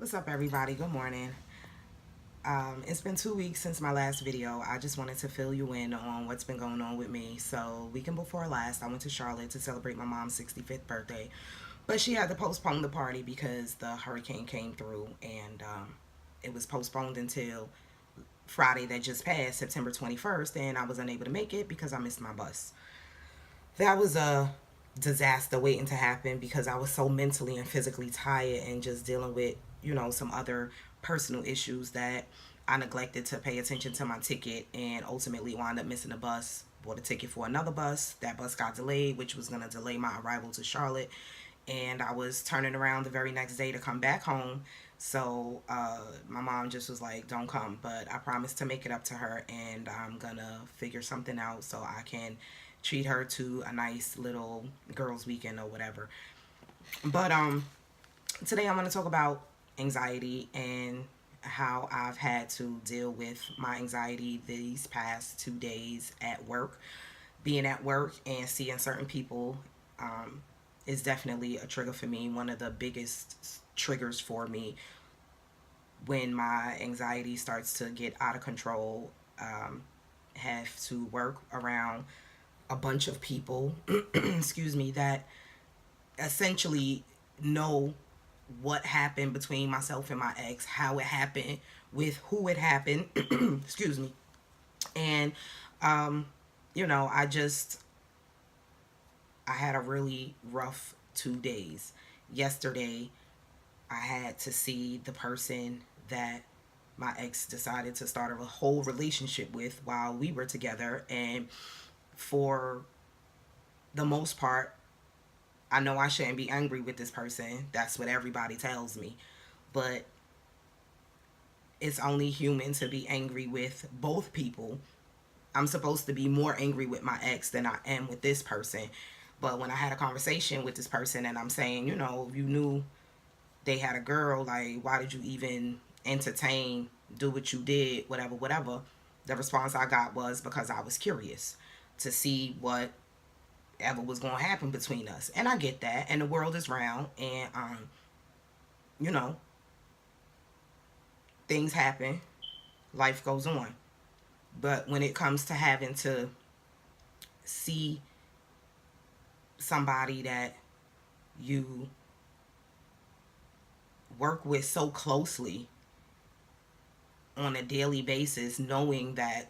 What's up, everybody? Good morning. It's been 2 weeks since my last video. I just wanted to fill you in on what's been going on with me. So, weekend before last, I went to Charlotte to celebrate my mom's 65th birthday, but she had to postpone the party because the hurricane came through, and it was postponed until Friday that just passed, September 21st, and I was unable to make it because I missed my bus. That was a disaster waiting to happen because I was so mentally and physically tired and just dealing with, some other personal issues that I neglected to pay attention to my ticket and ultimately wound up missing a bus. Bought a ticket for another bus. That bus got delayed, which was going to delay my arrival to Charlotte. And I was turning around the very next day to come back home. So my mom just was like, don't come. But I promised to make it up to her, and I'm going to figure something out so I can treat her to a nice little girls' weekend or whatever. But today I'm going to talk about anxiety and how I've had to deal with my anxiety these past 2 days at work. Being at work and seeing certain people is definitely a trigger for me. One of the biggest triggers for me when my anxiety starts to get out of control. Have to work around a bunch of people, excuse me, that essentially know what happened between myself and my ex, how it happened, with who it happened, excuse me. And, I just, I had a really rough 2 days. Yesterday, I had to see the person that my ex decided to start a whole relationship with while we were together. And for the most part, I know I shouldn't be angry with this person. That's what everybody tells me. But it's only human to be angry with both people. I'm supposed to be more angry with my ex than I am with this person. But when I had a conversation with this person and I'm saying, you knew they had a girl, like, why did you even entertain, do what you did, whatever, whatever. The response I got was because I was curious to see what ever was going to happen between us. And I get that. And the world is round. And, you know, things happen. Life goes on. But when it comes to having to see somebody that you work with so closely on a daily basis, knowing that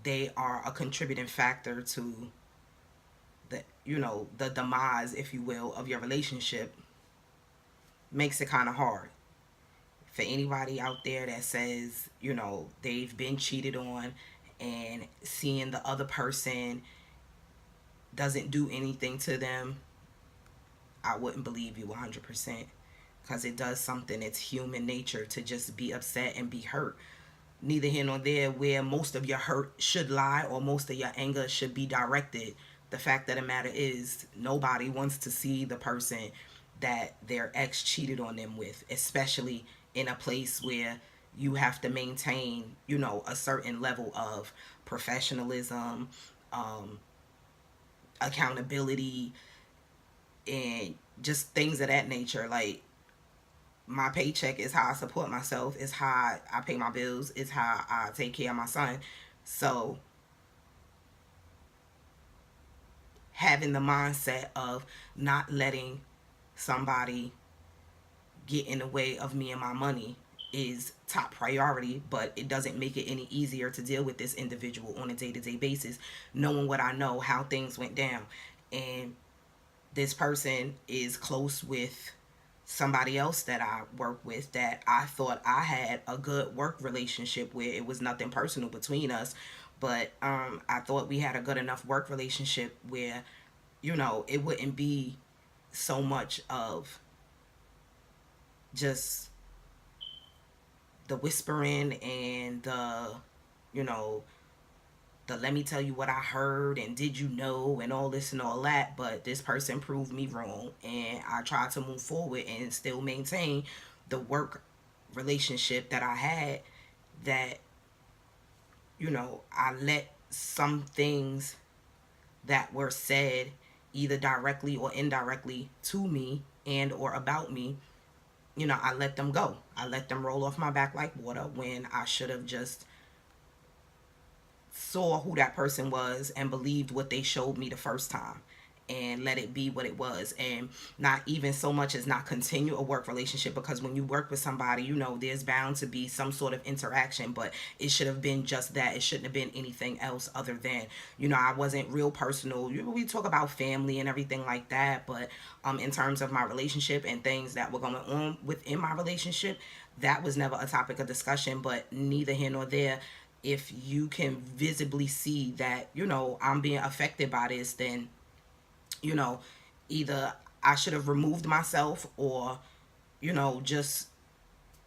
they are a contributing factor to the demise, if you will, of your relationship, makes it kind of hard. For anybody out there that says, they've been cheated on and seeing the other person doesn't do anything to them, I wouldn't believe you 100%, because it does something. It's human nature to just be upset and be hurt. Neither here nor there where most of your hurt should lie or most of your anger should be directed. The fact of the matter is, nobody wants to see the person that their ex cheated on them with, especially in a place where you have to maintain, a certain level of professionalism, accountability, and just things of that nature. Like, my paycheck is how I support myself, it's how I pay my bills, it's how I take care of my son. So having the mindset of not letting somebody get in the way of me and my money is top priority, but it doesn't make it any easier to deal with this individual on a day-to-day basis, knowing what I know, how things went down. And this person is close with somebody else that I work with that I thought I had a good work relationship with. It was nothing personal between us, but I thought we had a good enough work relationship where, it wouldn't be so much of just the whispering and you know, the let me tell you what I heard and did you know and all this and all that. But this person proved me wrong, and I tried to move forward and still maintain the work relationship that I had. That, I let some things that were said either directly or indirectly to me and or about me, I let them go. I let them roll off my back like water when I should have just saw who that person was and believed what they showed me the first time and let it be what it was, and not even so much as not continue a work relationship, because when you work with somebody, there's bound to be some sort of interaction, but it should have been just that. It shouldn't have been anything else other than, I wasn't real personal. We talk about family and everything like that, but in terms of my relationship and things that were going on within my relationship, that was never a topic of discussion. But neither here nor there. If you can visibly see that, I'm being affected by this, then, you know, either I should have removed myself, or, just,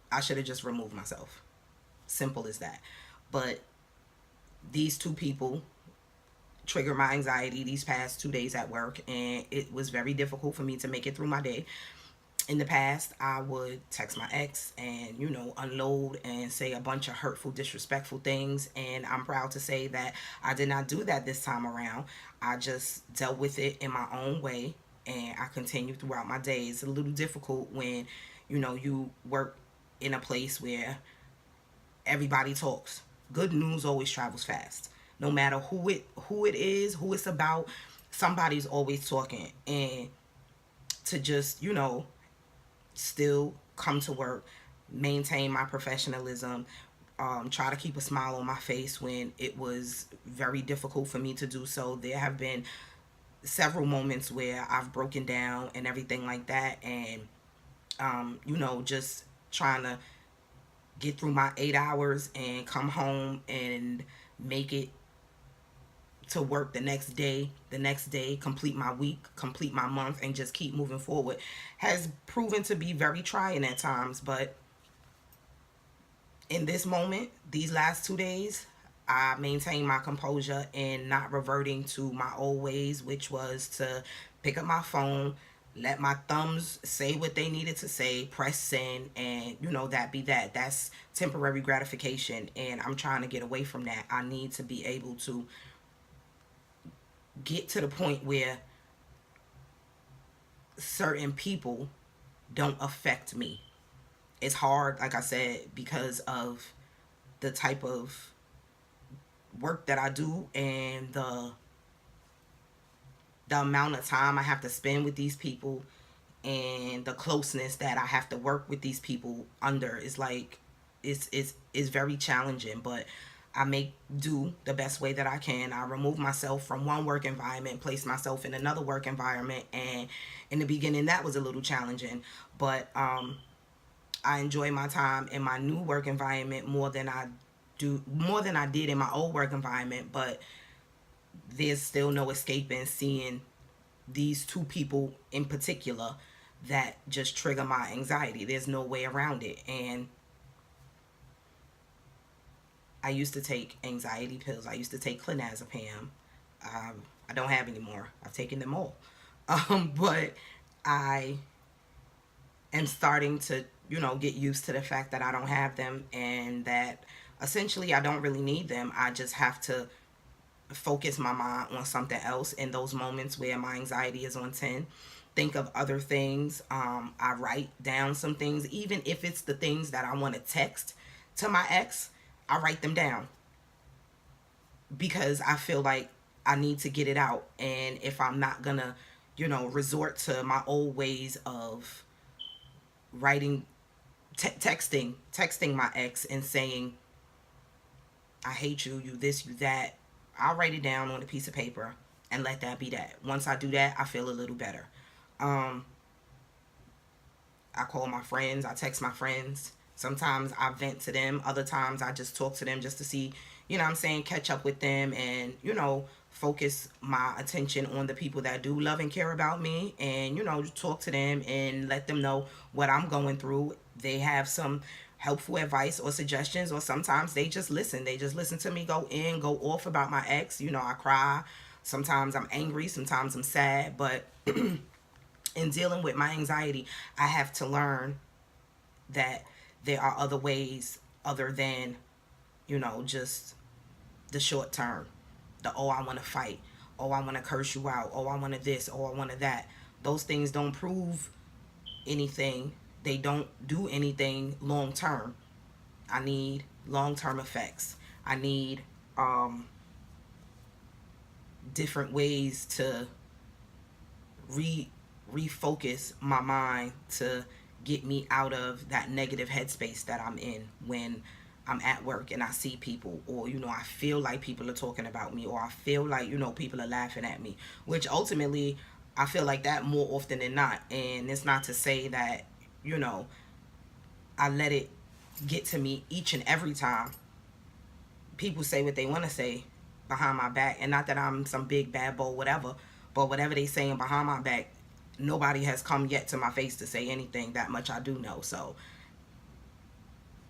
I should have just removed myself. Simple as that. But these two people triggered my anxiety these past 2 days at work, and it was very difficult for me to make it through my day. In the past, I would text my ex and, unload and say a bunch of hurtful, disrespectful things. And I'm proud to say that I did not do that this time around. I just dealt with it in my own way, and I continued throughout my day. It's a little difficult when, you work in a place where everybody talks. Good news always travels fast. No matter who it is, who it's about, somebody's always talking. And to just, still come to work, maintain my professionalism, try to keep a smile on my face when it was very difficult for me to do so. There have been several moments where I've broken down and everything like that, and just trying to get through my 8 hours and come home and make it to work the next day, complete my week, complete my month, and just keep moving forward, has proven to be very trying at times. But in this moment, these last 2 days, I maintained my composure and not reverting to my old ways, which was to pick up my phone, let my thumbs say what they needed to say, press send, and that be that. That's temporary gratification, and I'm trying to get away from that. I need to be able to get to the point where certain people don't affect me. It's hard, like I said, because of the type of work that I do and the amount of time I have to spend with these people, and the closeness that I have to work with these people under is like, it's very challenging. But I make do the best way that I can. I remove myself from one work environment, place myself in another work environment, and in the beginning that was a little challenging, but I enjoy my time in my new work environment more than I did in my old work environment. But there's still no escaping seeing these two people in particular that just trigger my anxiety. There's no way around it. And I used to take anxiety pills. I used to take clonazepam. I don't have any more. I've taken them all. But I am starting to, get used to the fact that I don't have them, and that essentially I don't really need them. I just have to focus my mind on something else in those moments where my anxiety is on 10. Think of other things. I write down some things, even if it's the things that I want to text to my ex. I write them down because I feel like I need to get it out. And if I'm not gonna, resort to my old ways of writing, texting my ex and saying, I hate you, you this, you that, I'll write it down on a piece of paper and let that be that. Once I do that, I feel a little better. I call my friends, I text my friends. Sometimes I vent to them. Other times I just talk to them just to see, catch up with them, and, focus my attention on the people that do love and care about me, and, talk to them and let them know what I'm going through. They have some helpful advice or suggestions, or sometimes they just listen. They just listen to me go off about my ex. I cry. Sometimes I'm angry. Sometimes I'm sad. But in dealing with my anxiety, I have to learn that there are other ways other than, just the short term. Oh, I want to fight. Oh, I want to curse you out. Oh, I want to this. Oh, I want to that. Those things don't prove anything. they don't do anything long term. I need long term effects. I need different ways to refocus my mind to get me out of that negative headspace that I'm in when I'm at work and I see people, or I feel like people are talking about me, or I feel like people are laughing at me, which ultimately I feel like that more often than not. And it's not to say that I let it get to me each and every time. People say what they want to say behind my back, and not that I'm some big bad boy whatever, but whatever they saying behind my back, nobody has come yet to my face to say anything. That much I do know. So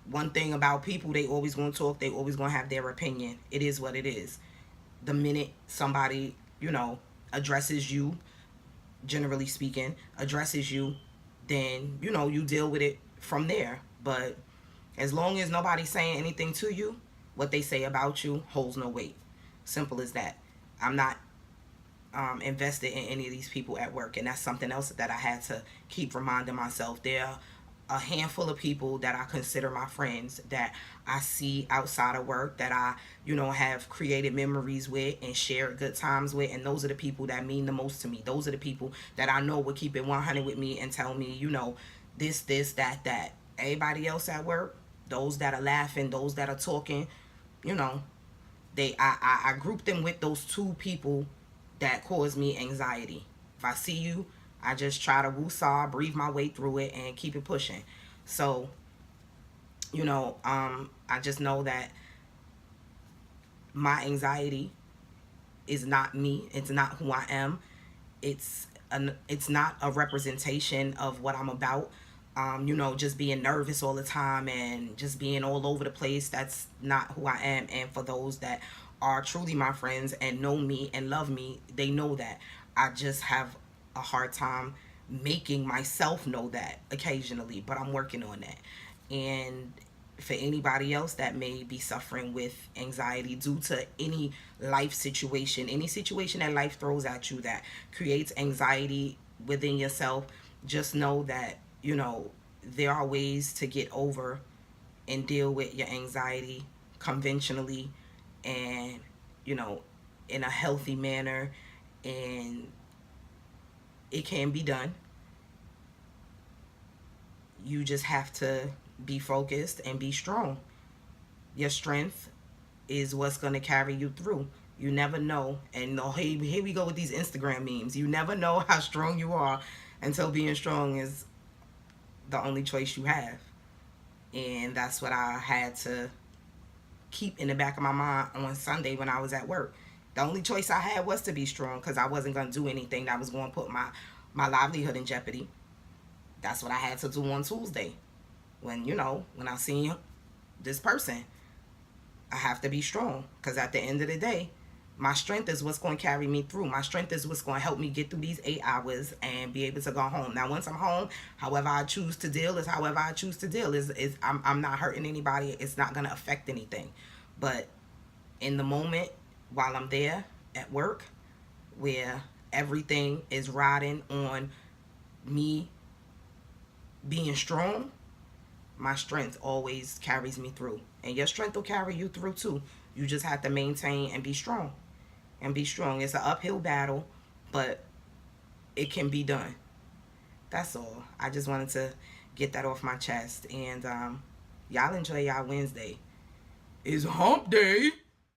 one thing about people, they always gonna talk, they always gonna have their opinion. It is what it is. The minute somebody addresses you, generally speaking, addresses you, then you deal with it from there. But as long as nobody's saying anything to you, what they say about you holds no weight. Simple as that. I'm not invested in any of these people at work, and that's something else that I had to keep reminding myself. There are a handful of people that I consider my friends, that I see outside of work, that I have created memories with and shared good times with, and those are the people that mean the most to me. Those are the people that I know will keep it 100 with me and tell me this, that. Everybody else at work, those that are laughing, those that are talking, I group them with those two people that cause me anxiety. If I see you, I just try to woo-saw, breathe my way through it, and keep it pushing. So, I just know that my anxiety is not me. It's not who I am. It's not a representation of what I'm about. Just being nervous all the time and just being all over the place. That's not who I am. And for those that are truly my friends and know me and love me, they know that. I just have a hard time making myself know that occasionally, but I'm working on that. And for anybody else that may be suffering with anxiety due to any life situation, any situation that life throws at you that creates anxiety within yourself, just know that there are ways to get over and deal with your anxiety conventionally, and in a healthy manner, and it can be done. You just have to be focused and be strong. Your strength is what's going to carry you through. You never know. And here we go with these Instagram memes. You never know how strong you are until being strong is the only choice you have. And that's what I had to keep in the back of my mind on Sunday when I was at work. The only choice I had was to be strong, because I wasn't going to do anything that was going to put my livelihood in jeopardy. That's what I had to do on Tuesday. When I seen this person, I have to be strong, because at the end of the day, my strength is what's going to carry me through. My strength is what's going to help me get through these 8 hours and be able to go home. Now, once I'm home, however I choose to deal is however I choose to deal. I'm not hurting anybody. It's not going to affect anything. But in the moment, while I'm there at work, where everything is riding on me being strong, my strength always carries me through. And your strength will carry you through too. You just have to maintain and be strong. And be strong. It's an uphill battle, but it can be done. That's all. I just wanted to get that off my chest. And y'all enjoy y'all Wednesday. It's hump day.